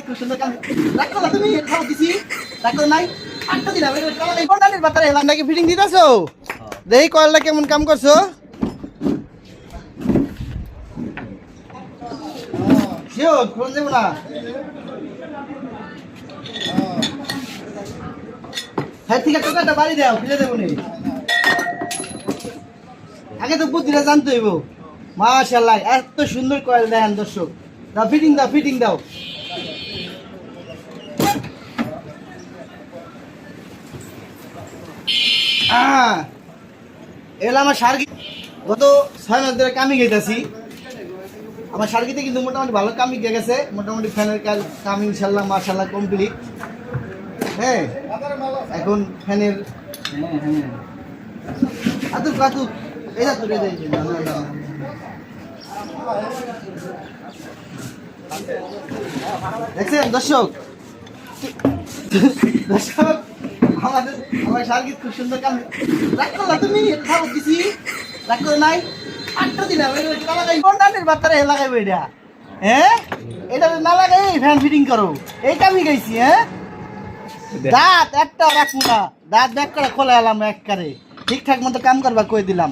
খুব সুন্দর কাম রাখো না তুমি খাও দিছি রাখো নাই আটটা দিলাম এই কোনটার বাতারে এলাম নাকি ফিটিং দিতেছো দেখি কয়েলটা কেমন কাম করছো শিওর ফোন দেবো না হ্যাঁ ঠিক আছে টোকাটা বাড়ি দাও ফিরে দেবো নি আগে তো বুদ্ধিটা জানতে হইব মাশাআল্লাহ এত সুন্দর কয়েল দেন দর্শক দাও ফিটিং দাও এলা আমার সার্কি গত 6 মাস ধরে কামি গেতেছি আমার সার্কিতে কিন্তু মোটামুটি ভালো কামি গিয়ে গেছে মোটামুটি ফ্যানের কাম ইনশাল্লাহ মাশাআল্লাহ কমপ্লিট হ্যাঁ এখন ফ্যানের আতু এটা তুলে দেই দেখছেন দর্শক আমার সার্কিট খুব সুন্দর কাম রাখো না তুমি খাও দিছি রাখো নাই আটটা দিলাম কোনটার বাতারে লাগাইবো এটা হ্যাঁ এটা না লাগাই ফ্যান ফিটিং করো এই কামই গাইছি হ্যাঁ দাঁত একটা রাখবো না দাঁত ব্যাগ করে খোলা এলাম একবারে ঠিকঠাক মতো কাম করবা কই দিলাম